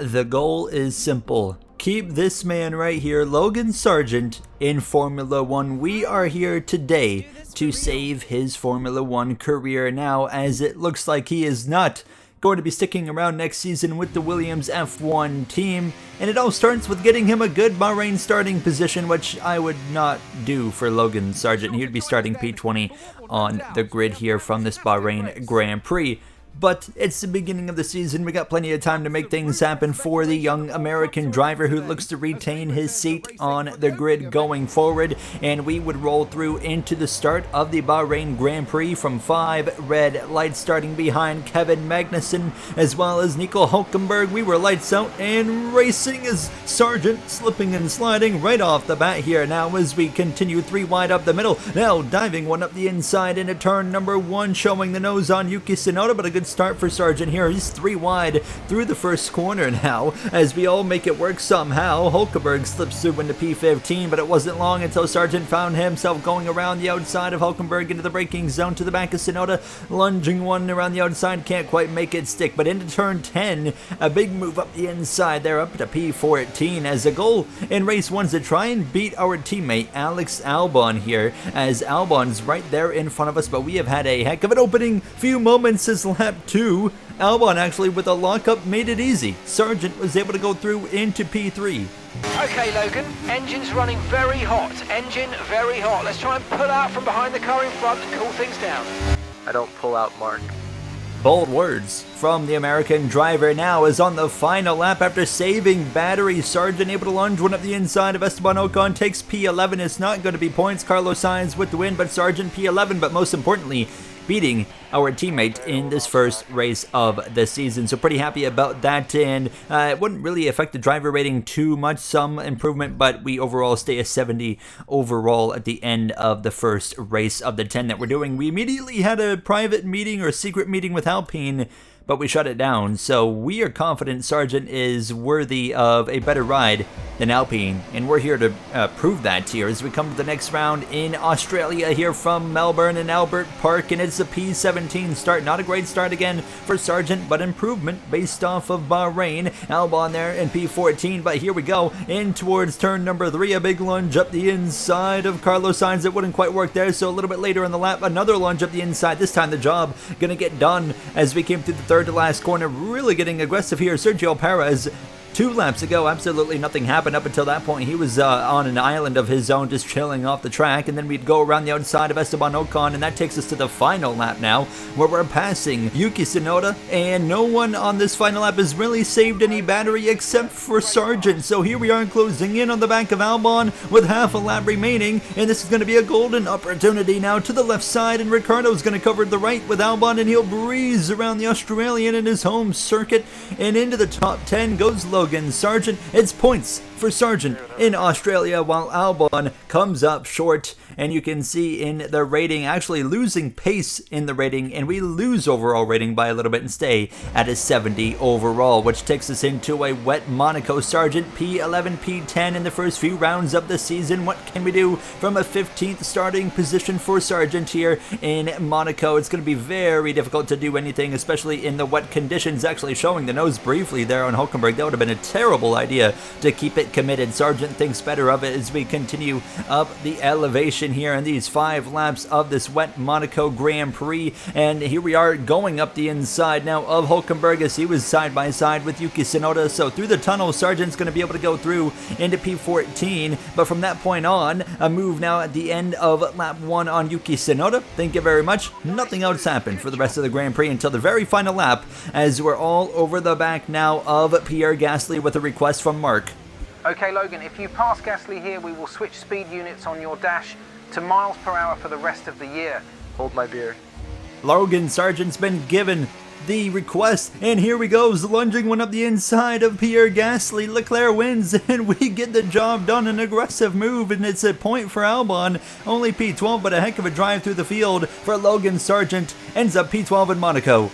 The goal is simple. Keep this man right here, Logan Sargeant, in Formula 1. We are here today to save his Formula 1 career now, as it looks like he is not going to be sticking around next season with the Williams F1 team. And it all starts with getting him a good Bahrain starting position, which I would not do for Logan Sargeant. He would be starting P20 on the grid here from this Bahrain Grand Prix. But it's the beginning of the season. We got plenty of time to make things happen for the young American driver who looks to retain his seat on the grid going forward. And we would roll through into the start of the Bahrain Grand Prix from 5 red lights, starting behind Kevin Magnussen as well as Nico Hülkenberg. We were lights out and racing as Sargeant slipping and sliding right off the bat here. Now as we continue 3 wide up the middle, now diving one up the inside into turn number 1, showing the nose on Yuki Tsunoda, but a good start for Sargeant here. He's 3 wide through the first corner now as we all make it work somehow. Hülkenberg slips through into P15, but it wasn't long until Sargeant found himself going around the outside of Hülkenberg into the braking zone to the back of Tsunoda, lunging one around the outside, can't quite make it stick, but into turn 10, a big move up the inside there up to P14 as a goal in race 1 to try and beat our teammate Alex Albon here, as Albon's right there in front of us, but we have had a heck of an opening few moments as lap 2. Albon actually with a lockup made it easy. Sargeant was able to go through into P3. Okay Logan, engine's running very hot. Engine very hot. Let's try and pull out from behind the car in front and cool things down. I don't pull out, Mark. Bold words from the American driver now is on the final lap after saving battery. Sargeant able to lunge one up the inside of Esteban Ocon, takes P11. It's not going to be points. Carlos Sainz with the win, but Sargeant P11, but most importantly, beating our teammate in this first race of the season. So pretty happy about that, and it wouldn't really affect the driver rating too much, some improvement, but we overall stay a 70 overall at the end of the first race of the 10 that we're doing. We immediately had a private meeting or secret meeting with Alpine, but we shut it down. So we are confident Sargeant is worthy of a better ride than Alpine, and we're here to prove that here as we come to the next round in Australia here from Melbourne and Albert Park, and it's a P17 start. Not a great start again for Sargeant, but improvement based off of Bahrain. Albon there in P14, but here we go in towards turn number 3, a big lunge up the inside of Carlos Sainz. It wouldn't quite work there, so a little bit later in the lap, another lunge up the inside. This time the job gonna get done as we came through the third to last corner, really getting aggressive here. Sergio Perez 2 laps ago, absolutely nothing happened up until that point. He was on an island of his own, just chilling off the track, and then we'd go around the outside of Esteban Ocon, and that takes us to the final lap now, where we're passing Yuki Tsunoda, and no one on this final lap has really saved any battery except for Sargeant. So here we are closing in on the back of Albon with half a lap remaining, and this is going to be a golden opportunity now to the left side, and Ricciardo's going to cover the right with Albon, and he'll breeze around the Australian in his home circuit, and into the top 10 goes Logan Sargeant. It's points for Sargeant in Australia, while Albon comes up short, and you can see in the rating actually losing pace in the rating, and we lose overall rating by a little bit and stay at a 70 overall, which takes us into a wet Monaco. Sargeant P11, P10 in the first few rounds of the season. What can we do from a 15th starting position for Sargeant here in Monaco? It's going to be very difficult to do anything, especially in the wet conditions. Actually showing the nose briefly there on Hülkenberg, that would have been a terrible idea to keep it committed. Sargeant thinks better of it as we continue up the elevation here in these 5 laps of this wet Monaco Grand Prix, and here we are going up the inside now of Hülkenberg as he was side by side with Yuki Tsunoda. So through the tunnel, Sargeant's going to be able to go through into P14, but from that point on, a move now at the end of lap 1 on Yuki Tsunoda. Thank you very much. Nothing else happened for the rest of the Grand Prix until the very final lap, as we're all over the back now of Pierre Gasly with a request from Mark. Okay Logan, if you pass Gasly here, we will switch speed units on your dash to miles per hour for the rest of the year. Hold my beer. Logan Sargeant's been given the request, and here we goes, lunging one up the inside of Pierre Gasly. Leclerc wins, and we get the job done. An aggressive move, and it's a point for Albon. Only P12, but a heck of a drive through the field for Logan Sargeant. Ends up P12 in Monaco.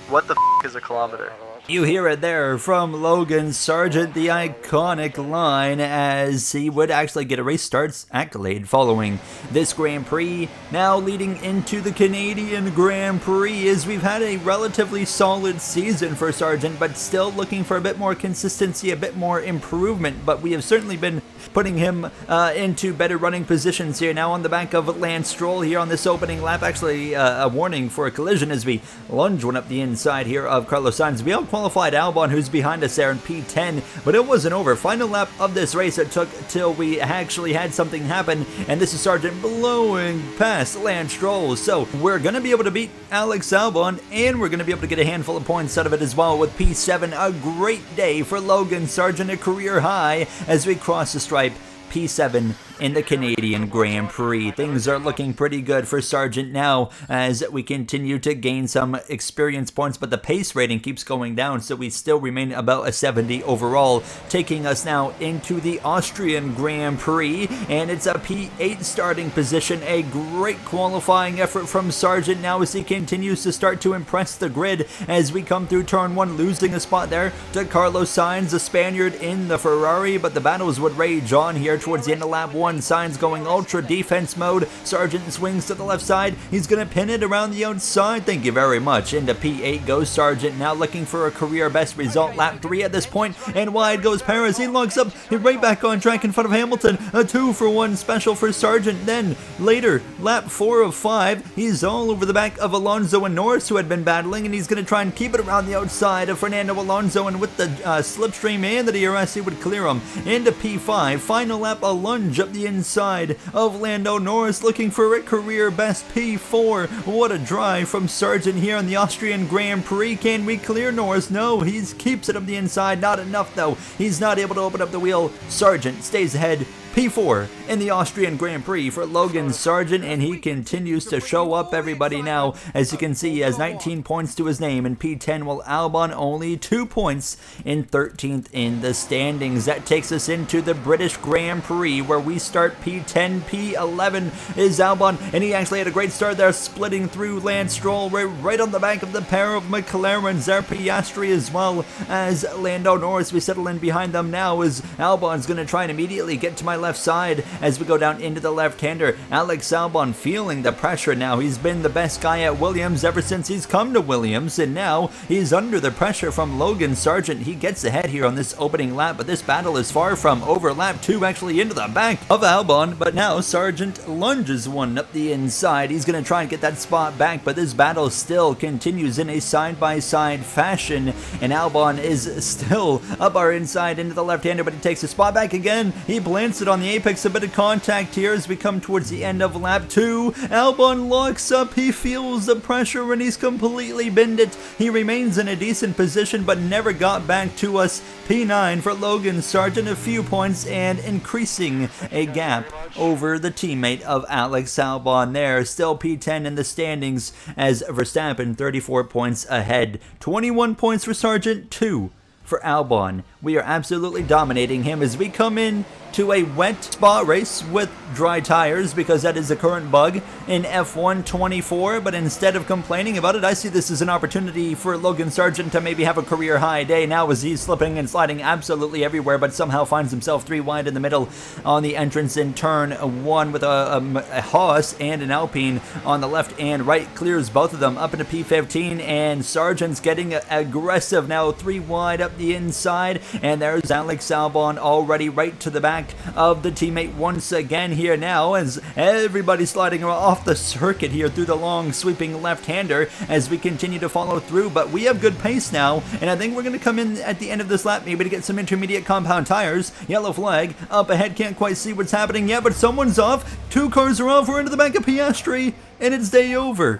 What the is a kilometer? You hear it there from Logan Sargeant, the iconic line, as he would actually get a race starts accolade following this Grand Prix. Now leading into the Canadian Grand Prix, as we've had a relatively solid season for Sargeant, but still looking for a bit more consistency, a bit more improvement. But we have certainly been putting him into better running positions here. Now on the back of Lance Stroll here on this opening lap. Actually, a warning for a collision as we lunge one up the inside here of Carlos Sainz. We qualified Albon, who's behind us there in P10, but it wasn't over. Final lap of this race, it took till we actually had something happen, and this is Sargeant blowing past Lance Stroll. So we're going to be able to beat Alex Albon, and we're going to be able to get a handful of points out of it as well with P7. A great day for Logan Sargeant, a career high as we cross the stripe. P7 in the Canadian Grand Prix. Things are looking pretty good for Sargeant now as we continue to gain some experience points, but the pace rating keeps going down, so we still remain about a 70 overall, taking us now into the Austrian Grand Prix, and it's a P8 starting position. A great qualifying effort from Sargeant now as he continues to start to impress the grid as we come through turn 1, losing a spot there to Carlos Sainz, the Spaniard in the Ferrari, but the battles would rage on here towards the end of lap 1. Sainz going ultra defense mode. Sargeant swings to the left side. He's going to pin it around the outside. Thank you very much. Into P8 goes Sargeant, now looking for a career best result. Lap 3 at this point, and wide goes Perez. He locks up, right back on track in front of Hamilton. A 2-for-1 special for Sargeant. Then later, lap 4 of 5, he's all over the back of Alonso and Norris, who had been battling, and he's going to try and keep it around the outside of Fernando Alonso, and with the slipstream and the DRS, he would clear him. Into P5, final lap, a lunge up the inside of Lando Norris, looking for a career best P4. What a drive from Sargeant here on the Austrian Grand Prix. Can we clear Norris? No, he keeps it up the inside. Not enough though. He's not able to open up the wheel. Sargeant stays ahead. P4 in the Austrian Grand Prix for Logan Sargeant, and he continues to show up, everybody. Now, as you can see, he has 19 points to his name in P10, while Albon only 2 points in 13th in the standings. That takes us into the British Grand Prix, where we start P10. P11 is Albon, and he actually had a great start there, splitting through Lance Stroll. We're right on the back of the pair of McLarens there, Piastri as well as Lando Norris. We settle in behind them now as Albon's going to try and immediately get to my left side as we go down into the left-hander. Alex Albon feeling the pressure now. He's been the best guy at Williams ever since he's come to Williams, and now he's under the pressure from Logan Sargeant. He gets ahead here on this opening lap, but this battle is far from over. Lap 2 actually into the back of Albon, but now Sargeant lunges one up the inside. He's going to try and get that spot back, but this battle still continues in a side-by-side fashion, and Albon is still up our inside into the left-hander, but he takes the spot back again. He plants it on the apex, a bit of contact here as we come towards the end of lap 2. Albon locks up, he feels the pressure, and he's completely binned it. He remains in a decent position, but never got back to us. P9 for Logan Sargeant, a few points, and increasing a gap over the teammate of Alex Albon there. Still P10 in the standings as Verstappen 34 points ahead. 21 points for Sargeant, 2 for Albon. We are absolutely dominating him as we come in to a wet spa race with dry tires, because that is the current bug in F1 24, but instead of complaining about it, I see this as an opportunity for Logan Sargeant to maybe have a career high day now as he's slipping and sliding absolutely everywhere, but somehow finds himself 3 wide in the middle on the entrance in turn 1 with a Haas and an Alpine on the left and right, clears both of them up into P15, and Sargeant's getting aggressive now, 3 wide up the inside, and there's Alex Albon already right to the back of the teammate once again here now as everybody's sliding off the circuit here through the long sweeping left-hander as we continue to follow through, but we have good pace now, and I think we're going to come in at the end of this lap maybe to get some intermediate compound tires. Yellow flag up ahead, can't quite see what's happening yet, but someone's off. 2 cars are off, we're into the back of Piastri, and it's day over.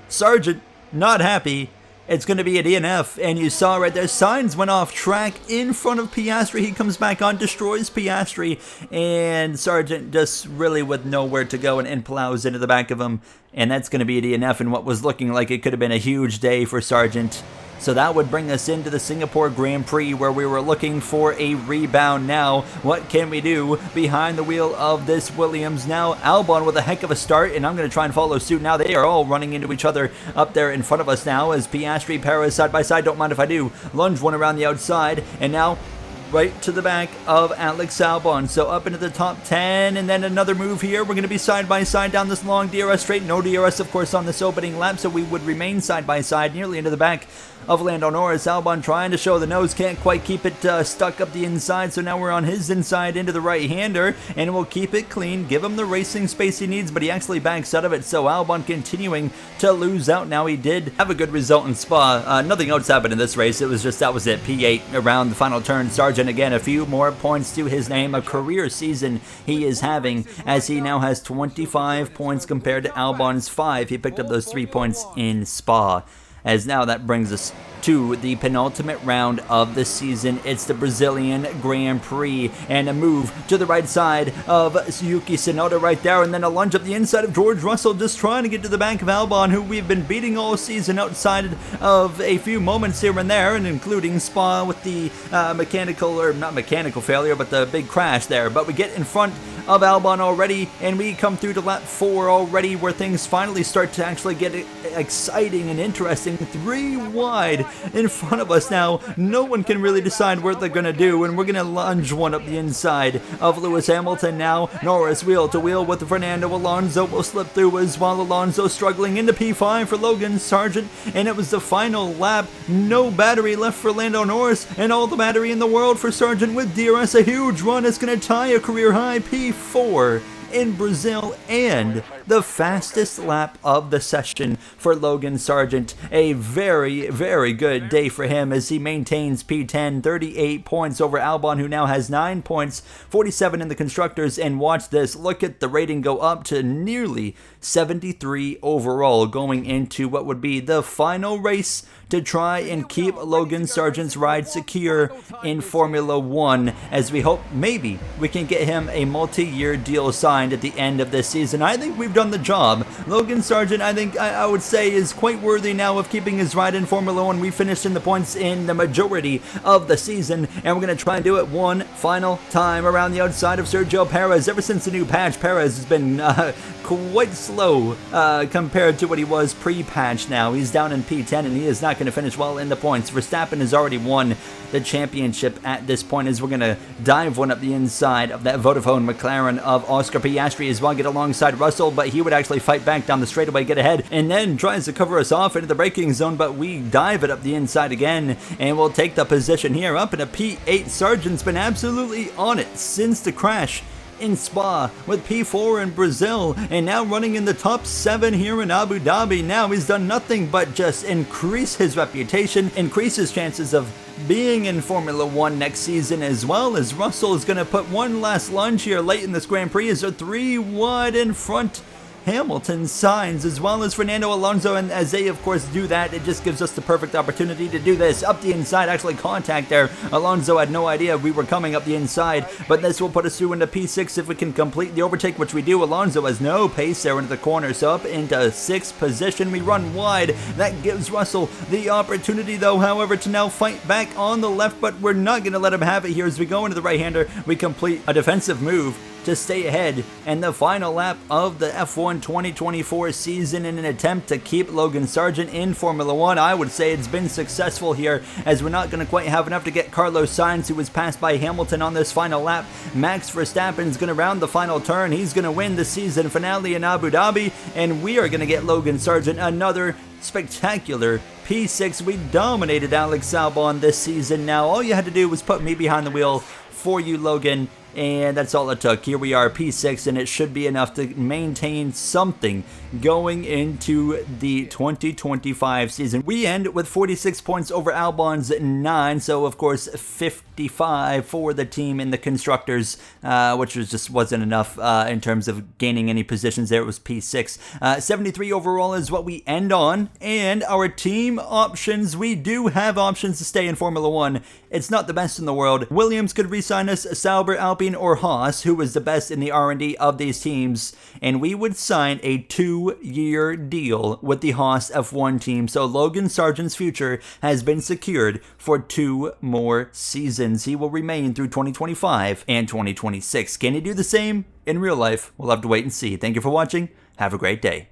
Sargeant not happy. It's going to be a DNF, and you saw right there, Sainz went off track in front of Piastri. He comes back on, destroys Piastri, and Sargeant just really with nowhere to go and plows into the back of him, and that's going to be a DNF in what was looking like it could have been a huge day for Sargeant. So that would bring us into the Singapore Grand Prix, where we were looking for a rebound. Now, what can we do behind the wheel of this Williams? Now, Albon with a heck of a start, and I'm going to try and follow suit. Now, they are all running into each other up there in front of us now, as Piastri, Perez side by side. Don't mind if I do. Lunge one around the outside, and now right to the back of Alex Albon. So up into the top 10, and then another move here. We're going to be side by side down this long DRS straight. No DRS, of course, on this opening lap, so we would remain side by side nearly into the back of Lando Norris. Albon trying to show the nose, can't quite keep it stuck up the inside, so now we're on his inside into the right-hander, and we'll keep it clean, give him the racing space he needs, but he actually backs out of it, so Albon continuing to lose out. Now, he did have a good result in Spa. Nothing else happened in this race. It was just, that was it, P8 around the final turn. Sargeant, again, a few more points to his name, a career season he is having, as he now has 25 points compared to Albon's 5. He picked up those 3 points in Spa. As now that brings us to the penultimate round of the season. It's the Brazilian Grand Prix, and a move to the right side of Yuki Tsunoda right there, and then a lunge up the inside of George Russell, just trying to get to the back of Albon, who we've been beating all season outside of a few moments here and there, and including Spa with the not mechanical failure, but the big crash there. But we get in front of Albon already, and we come through to lap 4 already, where things finally start to actually get exciting and interesting. 3 wide in front of us now. No one can really decide what they're going to do, and we're going to lunge one up the inside of Lewis Hamilton now. Norris wheel to wheel with Fernando Alonso will slip through as well. Alonso struggling into P5 for Logan Sargeant, and it was the final lap. No battery left for Lando Norris, and all the battery in the world for Sargeant with DRS. A huge run is going to tie a career high P4 in Brazil, and the fastest lap of the session for Logan Sargeant. A very, very good day for him as he maintains P10, 38 points over Albon, who now has 9 points, 47 in the constructors. And watch this, look at the rating go up to nearly 73 overall, going into what would be the final race to try and keep Logan Sargeant's ride secure in Formula 1, as we hope maybe we can get him a multi-year deal signed at the end of this season. I think we've done the job. Logan Sargeant, I think I would say, is quite worthy now of keeping his ride in Formula 1. We finished in the points in the majority of the season, and we're going to try and do it one final time around the outside of Sergio Perez. Ever since the new patch, Perez has been quite slow compared to what he was pre-patch now. He's down in P10, and he is not going to finish well in the points. Verstappen has already won the championship at this point, as we're going to dive one up the inside of that Vodafone McLaren of Oscar Piastri as well, get alongside Russell, but he would actually fight back down the straightaway, get ahead, and then tries to cover us off into the braking zone, but we dive it up the inside again, and we'll take the position here up in a P8. Sargeant's been absolutely on it since the crash in Spa, with P4 in Brazil, and now running in the top 7 here in Abu Dhabi. Now he's done nothing but just increase his reputation, increase his chances of being in Formula 1 next season, as well as Russell is going to put one last lunge here late in this Grand Prix as they're 3 wide in front. Hamilton signs, as well as Fernando Alonso, and as they of course do that, it just gives us the perfect opportunity to do this up the inside. Actually contact there. Alonso had no idea we were coming up the inside, but this will put us through into P6 if we can complete the overtake, which we do. Alonso has no pace there into the corner, so up into 6th position. We run wide. That gives Russell the opportunity, though, however, to now fight back on the left, but we're not going to let him have it here. As we go into the right-hander, we complete a defensive move to stay ahead, and the final lap of the F1 2024 season in an attempt to keep Logan Sargeant in Formula 1. I would say it's been successful here, as we're not going to quite have enough to get Carlos Sainz, who was passed by Hamilton on this final lap. Max Verstappen's going to round the final turn. He's going to win the season finale in Abu Dhabi, and we are going to get Logan Sargeant another spectacular P6. We dominated Alex Albon this season. Now all you had to do was put me behind the wheel for you, Logan, and that's all it took. Here we are, P6, and it should be enough to maintain something going into the 2025 season. We end with 46 points over Albon's 9, so of course 55 for the team in the constructors, which just wasn't enough in terms of gaining any positions there. It was P6. 73 overall is what we end on, and our team options, we do have options to stay in Formula 1. It's not the best in the world. Williams could re-sign us, Sauber, Alpine, Alpine or Haas, who was the best in the R&D of these teams, and we would sign a 2-year deal with the Haas F1 team. So Logan Sargeant's future has been secured for 2 more seasons. He will remain through 2025 and 2026. Can he do the same in real life? We'll have to wait and see. Thank you for watching. Have a great day.